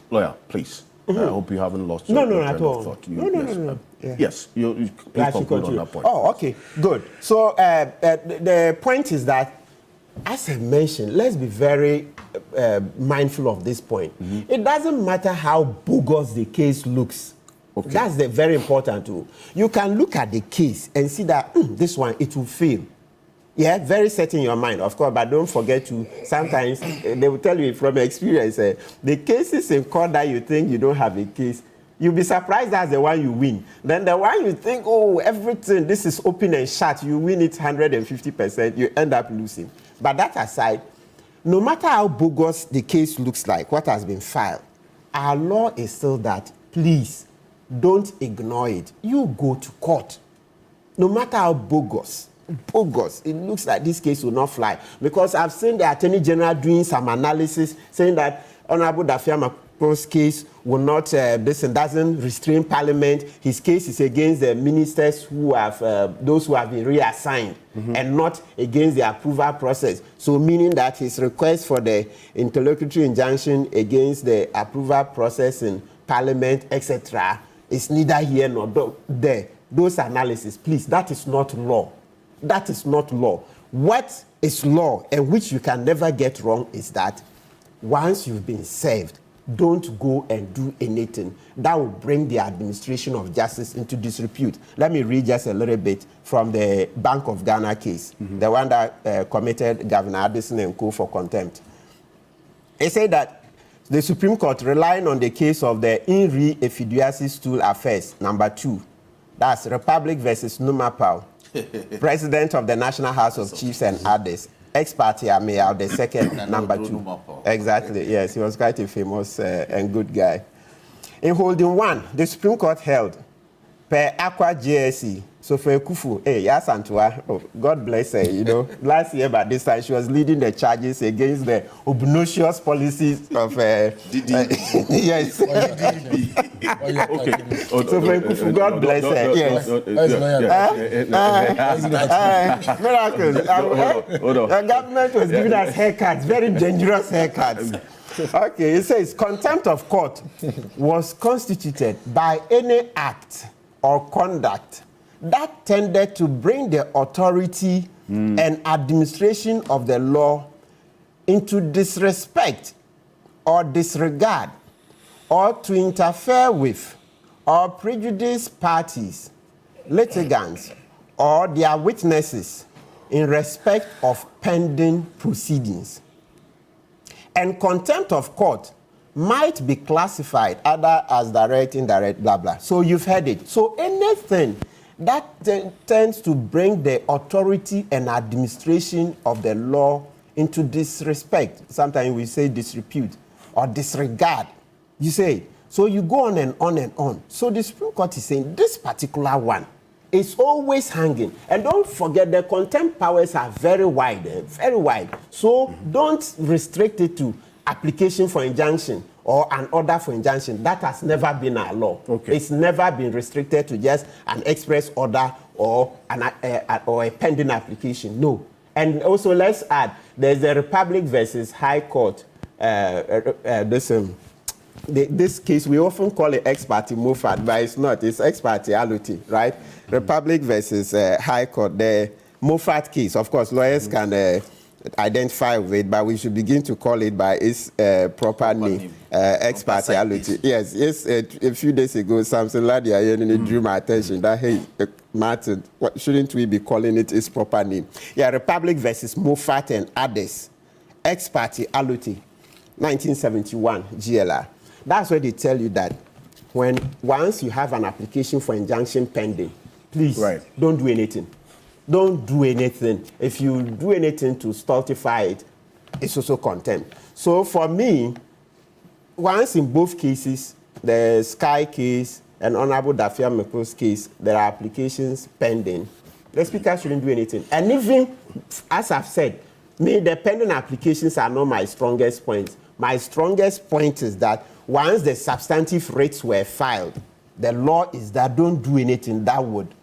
Lawyer, please. I hope you haven't lost No, your at train all. of thought. No. Yes, you please conclude on that point. Oh, okay, good. So the point is that, as I mentioned, let's be very mindful of this point. It doesn't matter how bogus the case looks. Okay. That's the very important tool. You can look at the case and see that this one, it will fail. Yeah, very set in your mind, of course, but don't forget to, sometimes they will tell you from experience, the cases in court that you think you don't have a case, you'll be surprised that's the one you win. Then the one you think, oh, everything, this is open and shut, you win it 150%, you end up losing. But that aside, no matter how bogus the case looks like, what has been filed, our law is still that, please, don't ignore it. You go to court. No matter how bogus, it looks like this case will not fly. Because I've seen the Attorney General doing some analysis saying that Honorable Dafiama's case will not, doesn't restrain Parliament. His case is against the ministers who have, those who have been reassigned and not against the approval process. So meaning that his request for the interlocutory injunction against the approval process in Parliament, etc., is neither here nor there. Those analyses, please, that is not law. That is not law. What is law, and which you can never get wrong, is that once you've been served, don't go and do anything that will bring the administration of justice into disrepute. Let me read just a little bit from the Bank of Ghana case, the one that committed Governor Addison and co. for contempt. It said that the Supreme Court, relying on the case of the In Re Effiduciary Stool Affairs, number 2, that's Republic versus Numapau, President of the National House of Chiefs and others, ex parte Amea, the second, number 2. Exactly, yes, he was quite a famous and good guy. In holding 1, the Supreme Court held per Aqua JSE, so for Kufu, hey, yes, Antua, oh, God bless her, you know. Last year, by this time, she was leading the charges against the obnoxious policies of yes. Okay. So for Kufu, God bless her, yes. Miracles. The government was giving us haircuts, very dangerous haircuts. Okay, it says contempt of court was constituted by any act or conduct that tended to bring the authority and administration of the law into disrespect or disregard, or to interfere with or prejudice parties, litigants, or their witnesses in respect of pending proceedings. And contempt of court might be classified either as direct, indirect, blah, blah. So you've heard it. So anything that tends to bring the authority and administration of the law into disrespect, sometimes we say disrepute or disregard, you say. So you go on and on and on. So the Supreme Court is saying this particular one is always hanging. And don't forget the contempt powers are very wide, very wide. So don't restrict it to application for injunction or an order for injunction. That has never been our law. Okay. It's never been restricted to just an express order or a pending application. No. And also let's add, there's the Republic versus High Court. This case, we often call it ex parte Moffat, but it's not. It's ex parte Aluti, right? Republic versus High Court. The Moffat case, of course, lawyers can identify with it, but we should begin to call it by its proper name, ex parte Aluti. Yes, a few days ago, Samson Ladia drew my attention that, hey, Martin, shouldn't we be calling it its proper name? Yeah, Republic versus Moffat and others, ex parte Aluti, 1971, GLR. That's where they tell you that once you have an application for injunction pending, please don't do anything. Don't do anything. If you do anything to stultify it, it's also contempt. So for me, once in both cases, the Sky case and Honorable Dafiama's case, there are applications pending, the Speaker shouldn't do anything. And even, as I've said, the pending applications are not my strongest point. My strongest point is that once the substantive rates were filed, the law is that don't do anything that would,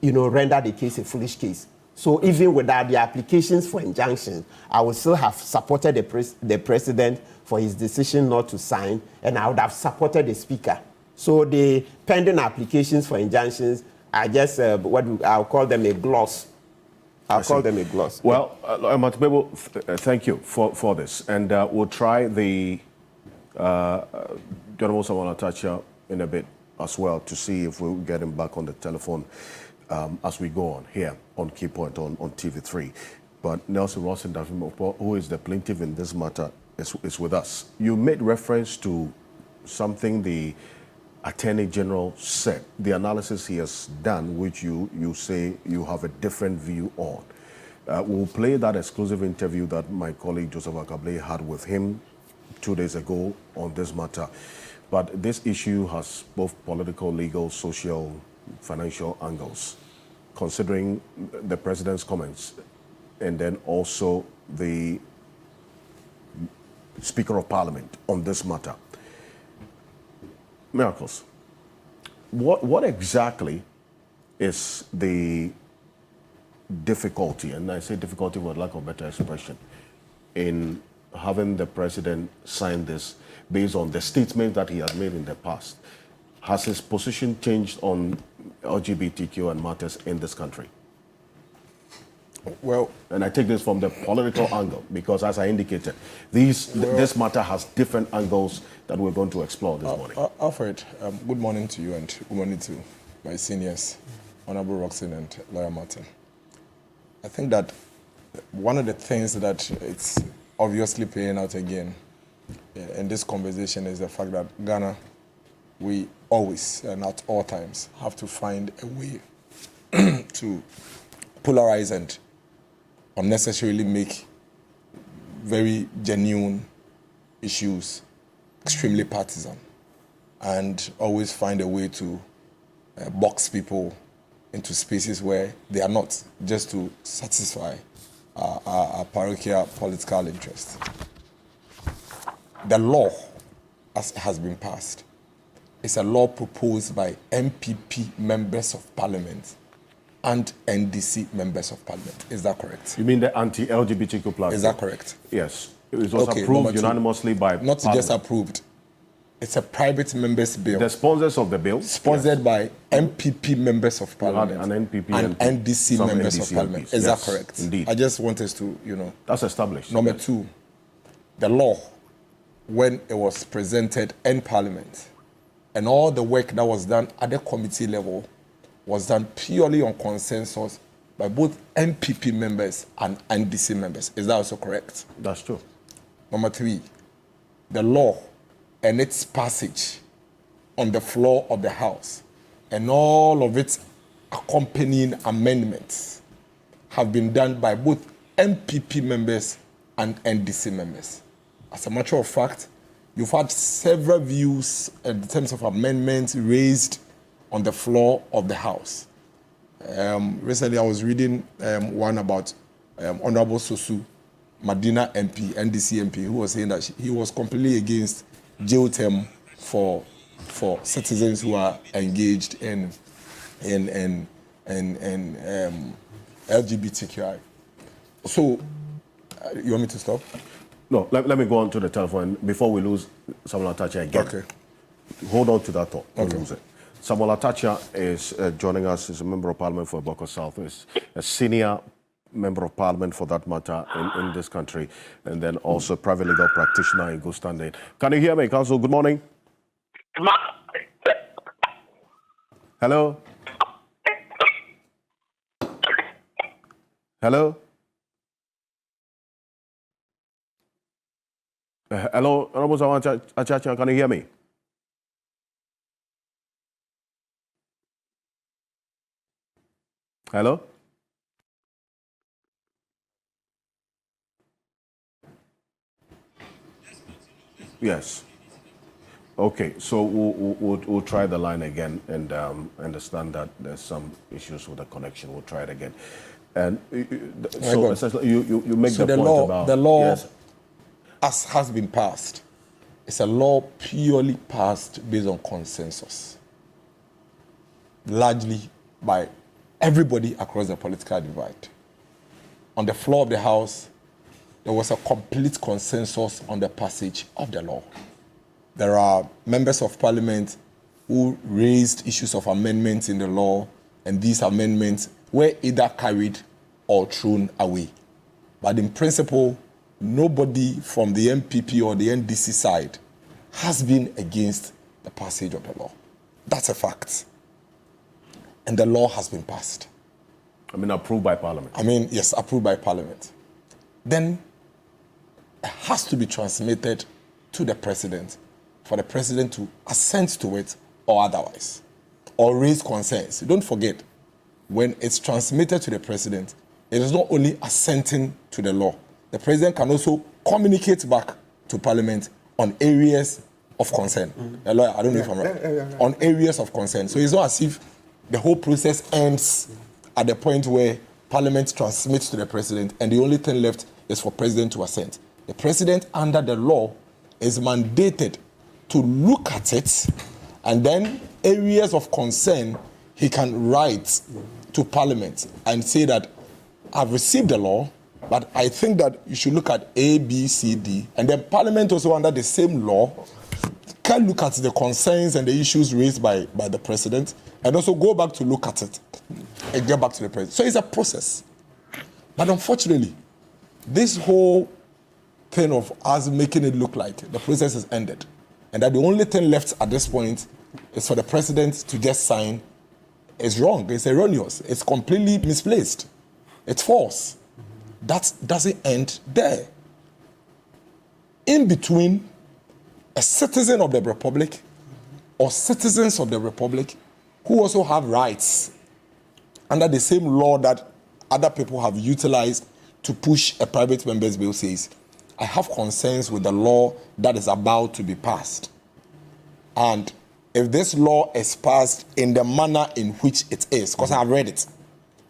render the case a foolish case. So even without the applications for injunctions, I would still have supported the president for his decision not to sign, and I would have supported the speaker. So the pending applications for injunctions are just I'll call them a gloss. I'll call them a gloss. Well, thank you for this, and we'll try the General Samuel Atacha in a bit as well to see if we'll get him back on the telephone as we go on here on Key Point on TV3. But Nelson Rawson, who is the plaintiff in this matter, is with us. You made reference to something the Attorney General said, the analysis he has done, which you say you have a different view on. We'll play that exclusive interview that my colleague Joseph Aboagye had with him 2 days ago on this matter. But this issue has both political, legal, social, financial angles, considering the president's comments and then also the Speaker of Parliament on this matter. Miracles, what exactly is the difficulty, and I say difficulty for lack of better expression, in having the president sign this based on the statement that he has made in the past? Has his position changed on LGBTQ and matters in this country? Well, and I take this from the political angle because, as I indicated, this matter has different angles that we're going to explore this morning. Alfred, good morning to you and good morning to my seniors, Honorable Roxanne and Lawyer Martin. I think that one of the things that it's obviously playing out again in this conversation is the fact that Ghana, we always and at all times have to find a way to polarize and unnecessarily make very genuine issues extremely partisan, and always find a way to box people into spaces where they are not, just to satisfy our parochial political interests. The law, as has been passed, is a law proposed by MPP members of parliament and NDC members of parliament. Is that correct? You mean the anti-LGBTQ platform? Is that correct? Yes. It was approved unanimously by Not parliament. Just approved. It's a private members' bill. The sponsors of the bill? Sponsored by MPP members of parliament. An NPP and NDC members of parliament. MPs. Is yes, that correct? Indeed. I just want us to, That's established. Number two, the law, when it was presented in parliament, and all the work that was done at the committee level was done purely on consensus by both MPP members and NDC members. Is that also correct? That's true. Number three, the law and its passage on the floor of the House and all of its accompanying amendments have been done by both MPP members and NDC members. As a matter of fact, you've had several views in terms of amendments raised on the floor of the House. Recently, I was reading one about Honorable Sosu Madina MP, NDC MP, who was saying that he was completely against jail term for citizens who are engaged in LGBTQI. So, you want me to stop? No, let me go on to the telephone before we lose Samuel Atacha again. Okay. Hold on to that thought. Okay. Lose it. Samuel Atacha is joining us. He's a member of parliament for Aboagye South. He's a senior member of parliament for that matter in this country, and then also a private legal practitioner in good standing. Can you hear me, Council? Good morning. Hello? Hello? Hello, Honorable Samuel Atacha, can you hear me? Hello? Yes. Okay, so we'll try the line again and understand that there's some issues with the connection. We'll try it again. And so essentially you make the point about... The law, yes. as has been passed, it's a law purely passed based on consensus, largely by everybody across the political divide. on the floor of the House, there was a complete consensus on the passage of the law. There are members of Parliament who raised issues of amendments in the law, and these amendments were either carried or thrown away. But in principle, nobody from the MPP or the NDC side has been against the passage of the law. That's a fact. And the law has been passed. Approved by Parliament. Yes, approved by Parliament. Then it has to be transmitted to the President for the President to assent to it or otherwise, or raise concerns. Don't forget, when it's transmitted to the President, it is not only assenting to the law. The President can also communicate back to Parliament on areas of concern. A lawyer, I don't know if I'm right. On areas of concern. So it's not as if the whole process ends at the point where Parliament transmits to the President and the only thing left is for President to assent. The President, under the law, is mandated to look at it, and then areas of concern he can write to Parliament and say that I've received the law, but I think that you should look at A, B, C, D. And then Parliament also, under the same law, can look at the concerns and the issues raised by the President and also go back to look at it and get back to the President. So it's a process. But unfortunately, this whole thing of us making it look like the process has ended and that the only thing left at this point is for the President to just sign is wrong. It's erroneous. It's completely misplaced. It's false. That doesn't end there. In between, a citizen of the Republic or citizens of the Republic who also have rights under the same law that other people have utilized to push a private member's bill says, I have concerns with the law that is about to be passed. And if this law is passed in the manner in which it is, because I have read it,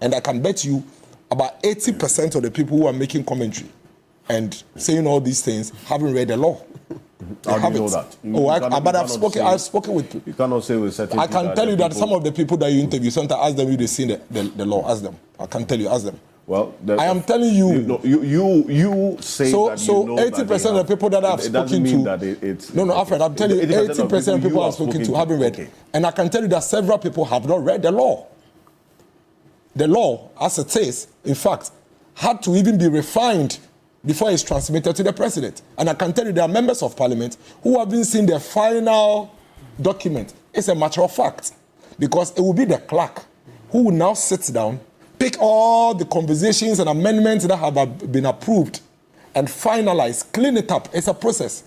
and I can bet you about 80% of the people who are making commentary and saying all these things haven't read the law. How do you know that? But I've spoken with people. You cannot say with certain. I can tell you that some of the people that you interview, sometimes ask them if they've seen the law. Ask them. I can tell you. Ask them. Well, I am telling you. You say so. That So 80% of the people that I've spoken to. No, Alfred. I'm telling you, 80% of people I've spoken to haven't read. And I can tell you that several people have not read the law. The law, as it is, in fact, had to even be refined before it's transmitted to the President. And I can tell you there are members of Parliament who haven't seen the final document. It's a matter of fact. Because it will be the clerk who will now sit down, pick all the conversations and amendments that have been approved and finalize, clean it up. It's a process.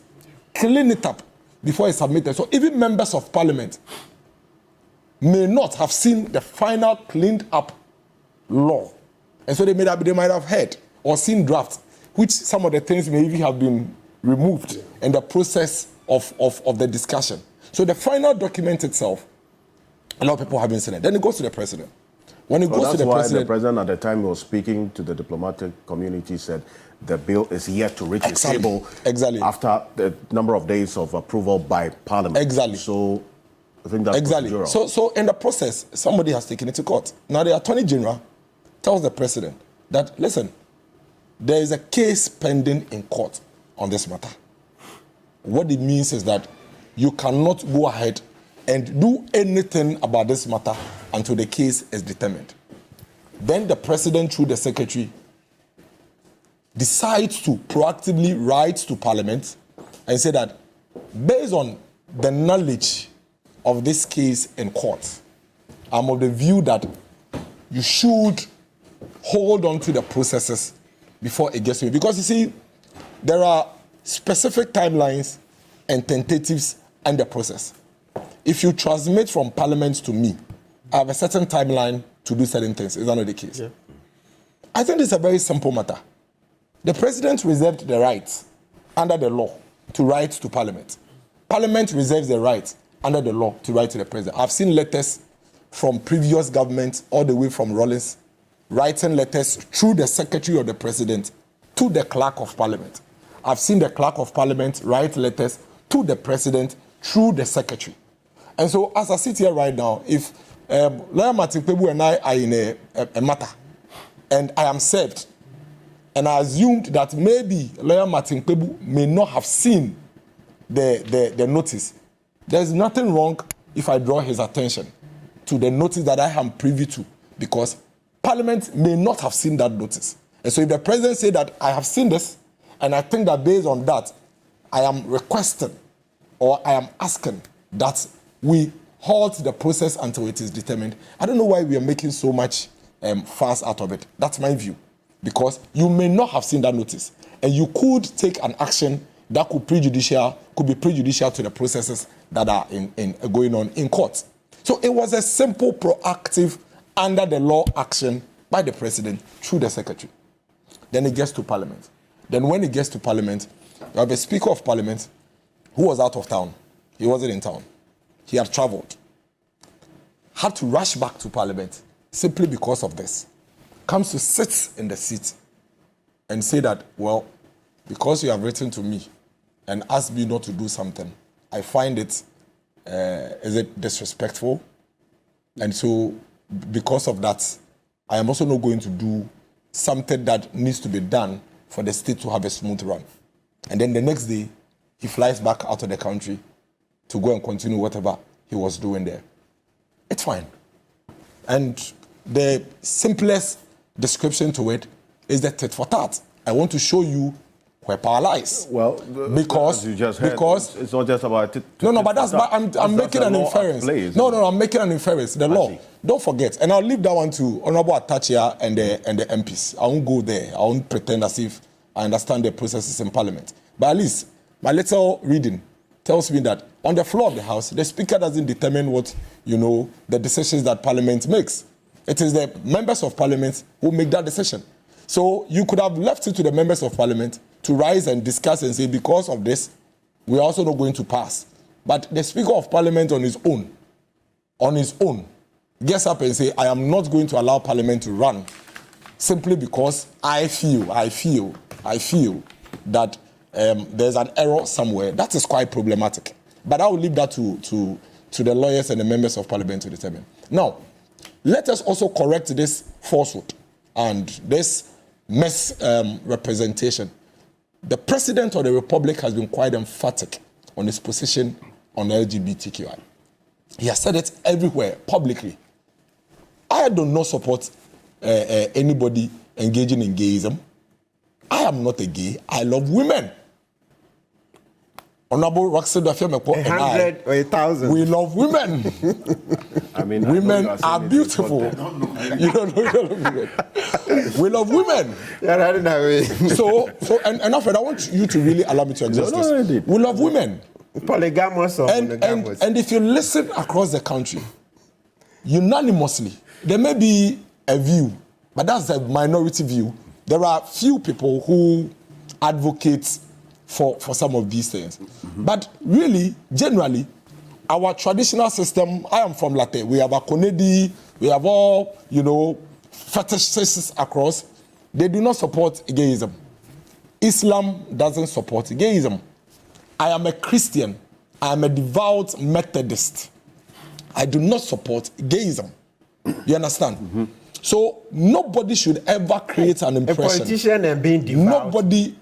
Clean it up before it's submitted. So even members of Parliament may not have seen the final cleaned up law. And so they might have heard or seen drafts, which some of the things may even have been removed in the process of the discussion. So the final document itself, a lot of people haven't seen it. Then it goes to the President. When it goes to the President... That's why the President at the time he was speaking to the diplomatic community said the bill is yet to reach the table after the number of days of approval by Parliament. Exactly. So I think that's procedural. So in the process, somebody has taken it to court. Now the Attorney General tells the President that, listen, there is a case pending in court on this matter. What it means is that you cannot go ahead and do anything about this matter until the case is determined. Then the President, through the Secretary, decides to proactively write to Parliament and say that based on the knowledge of this case in court, I'm of the view that you should hold on to the processes before it gets to you. Because you see, there are specific timelines and tentatives and the process. If you transmit from Parliament to me, I have a certain timeline to do certain things. Is that not the case? Yeah. I think it's a very simple matter. The President reserved the right under the law to write to Parliament. Parliament reserves the right under the law to write to the President. I've seen letters from previous governments all the way from Rawlings writing letters through the Secretary of the President to the Clerk of Parliament. I've seen the Clerk of Parliament write letters to the President through the Secretary. And so as I sit here right now, if Lawyer Martin Kpebu and I are in a matter and I am served and I assumed that maybe Lawyer Martin Kpebu may not have seen the notice. There's nothing wrong if I draw his attention to the notice that I am privy to, because Parliament may not have seen that notice. And so if the President say that I have seen this, and I think that based on that, I am requesting or I am asking that we halt the process until it is determined. I don't know why we are making so much fuss out of it. That's my view. Because you may not have seen that notice, and you could take an action that could be prejudicial to the processes that are going on in court. So it was a simple, proactive, under the law action by the President through the Secretary. Then it gets to Parliament. Then when it gets to Parliament, you have a Speaker of Parliament who was out of town. He wasn't in town. He had traveled. Had to rush back to Parliament simply because of this. Comes to sit in the seat and say that, well, because you have written to me and asked me not to do something, I find it, is it disrespectful? And so because of that, I am also not going to do something that needs to be done for the state to have a smooth run. And then the next day, he flies back out of the country to go and continue whatever he was doing there. It's fine. And the simplest description to it is the tit for tat. I want to show you where power lies. Well, because you just heard, it's not just about I'm making an inference. I'm making an inference. The law. Don't forget, and I'll leave that one to Honorable Atachia and the MPs. I won't go there. I won't pretend as if I understand the processes in Parliament. But at least my little reading tells me that on the floor of the House, the Speaker doesn't determine what, the decisions that Parliament makes. It is the members of Parliament who make that decision. So you could have left it to the members of Parliament to rise and discuss and say, because of this, we are also not going to pass. But the Speaker of Parliament on his own, gets up and say, I am not going to allow Parliament to run simply because I feel that there's an error somewhere. That is quite problematic. But I will leave that to the lawyers and the members of Parliament to determine. Now, let us also correct this falsehood and this misrepresentation. The President of the Republic has been quite emphatic on his position on LGBTQI. He has said it everywhere, publicly. I do not support anybody engaging in gayism. I am not a gay. I love women. Honorable Roxanne Dafiamekpo and 100 or 1,000. We love women. I mean, women are beautiful. You don't know women. We love women. So, and Alfred, I want you to really allow me to address this. We love women. Polygamous or monogamous. And if you listen across the country, unanimously, there may be a view, but that's a minority view. There are few people who advocate for some of these things. Mm-hmm. But really, generally, our traditional system, I am from Latte, we have a Konedi, we have all, fetishes across. They do not support gayism. Islam doesn't support gayism. I am a Christian. I am a devout Methodist. I do not support gayism. You understand? Mm-hmm. So nobody should ever create an impression. A politician and being devout. Nobody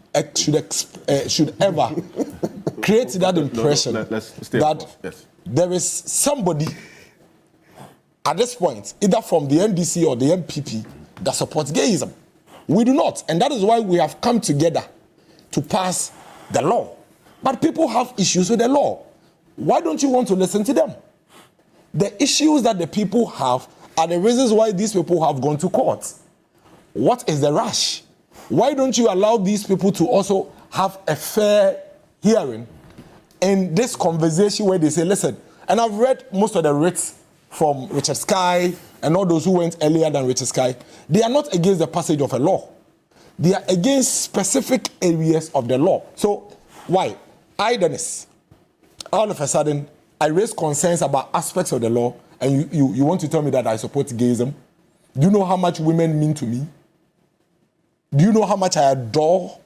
should ever create that impression that there is somebody at this point, either from the NDC or the MPP, that supports gayism. We do not. And that is why we have come together to pass the law. But people have issues with the law. Why don't you want to listen to them? The issues that the people have are the reasons why these people have gone to court. What is the rush? Why don't you allow these people to also have a fair hearing in this conversation where they say, listen, and I've read most of the writs from Richard Sky and all those who went earlier than Richard Sky. They are not against the passage of a law. They are against specific areas of the law. So why? Idleness. All of a sudden, I raise concerns about aspects of the law, and you want to tell me that I support gayism? Do you know how much women mean to me? Do you know how much I adore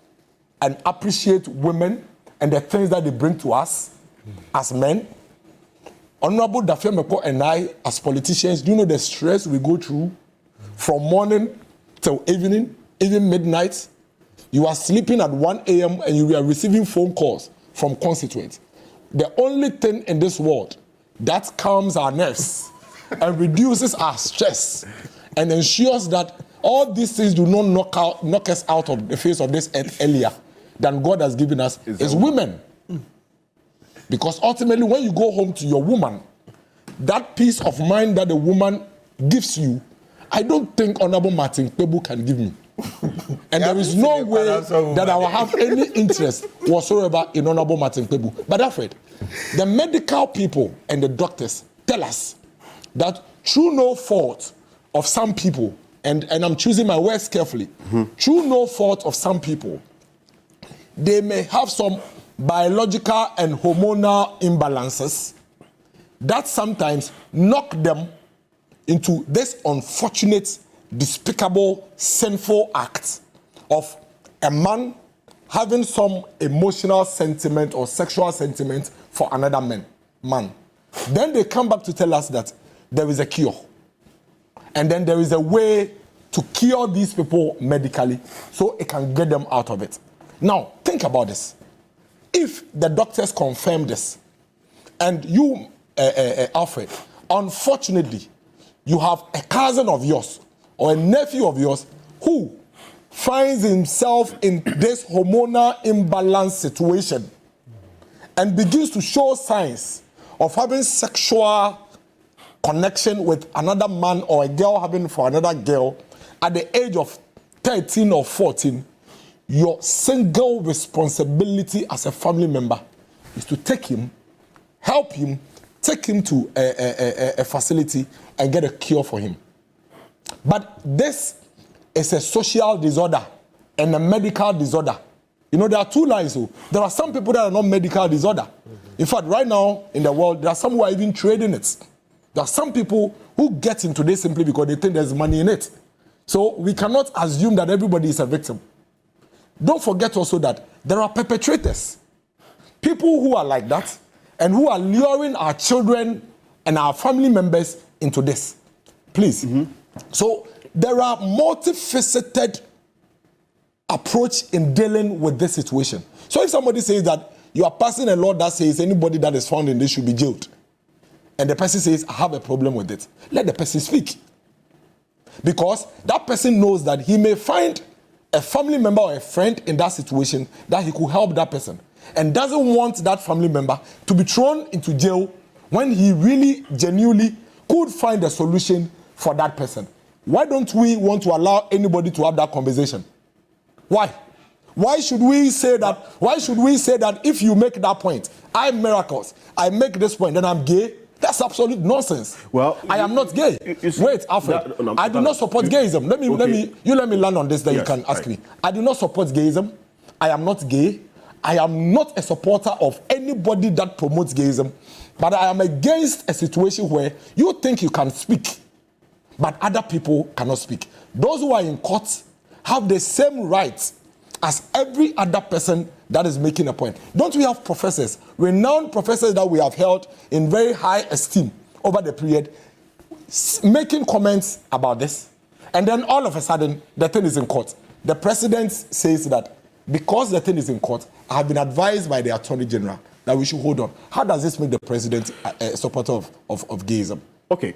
and appreciate women and the things that they bring to us as men? Honorable Dafiamekpo and I, as politicians, do you know the stress we go through from morning till evening, even midnight, you are sleeping at 1 a.m. and you are receiving phone calls from constituents. The only thing in this world that calms our nerves and reduces our stress and ensures that all these things do not knock us out of the face of this earth earlier than God has given us is women. Because ultimately, when you go home to your woman, that peace of mind that the woman gives you, I don't think Honorable Martin Kpebu can give me. And there is no way that I will have any interest whatsoever in Honorable Martin Kpebu. But Alfred, the medical people and the doctors tell us that through no fault of some people, and I'm choosing my words carefully, through no fault of some people, they may have some biological and hormonal imbalances that sometimes knock them into this unfortunate, despicable, sinful act of a man having some emotional sentiment or sexual sentiment for another man. Then they come back to tell us that there is a cure. And then there is a way to cure these people medically so it can get them out of it. Now, think about this. If the doctors confirm this, and you, Alfred, unfortunately, you have a cousin of yours or a nephew of yours who finds himself in this hormonal imbalance situation and begins to show signs of having sexual connection with another man or a girl having for another girl at the age of 13 or 14, your single responsibility as a family member is to take him, help him, take him to a facility and get a cure for him. But this is a social disorder and a medical disorder. You know, there are two lines. So there are some people that are not medical disorder. In fact, right now in the world, there are some who are even trading it. There are some people who get into this simply because they think there's money in it. So we cannot assume that everybody is a victim. Don't forget also that there are perpetrators. People who are like that and who are luring our children and our family members into this. Please. So there are multifaceted approach in dealing with this situation. So if somebody says that you are passing a law that says anybody that is found in this should be jailed, and the person says, I have a problem with it, let the person speak. Because that person knows that he may find a family member or a friend in that situation that he could help that person, and doesn't want that family member to be thrown into jail when he really, genuinely could find a solution for that person. Why don't we want to allow anybody to have that conversation? Why? Why should we say that? Why should we say that if you make that point, I'm miracles, I make this point, then I'm gay? That's absolute nonsense. Well, I am not gay. Wait, Alfred. I do not support gayism. Let me land on this, then yes, you can ask me. I do not support gayism. I am not gay. I am not a supporter of anybody that promotes gayism. But I am against a situation where you think you can speak, but other people cannot speak. Those who are in court have the same rights as every other person that is making a point. Don't we have professors, renowned professors that we have held in very high esteem over the period, making comments about this? And then all of a sudden, the thing is in court. The president says that because the thing is in court, I have been advised by the Attorney General that we should hold on. How does this make the president a supporter of gayism? Okay.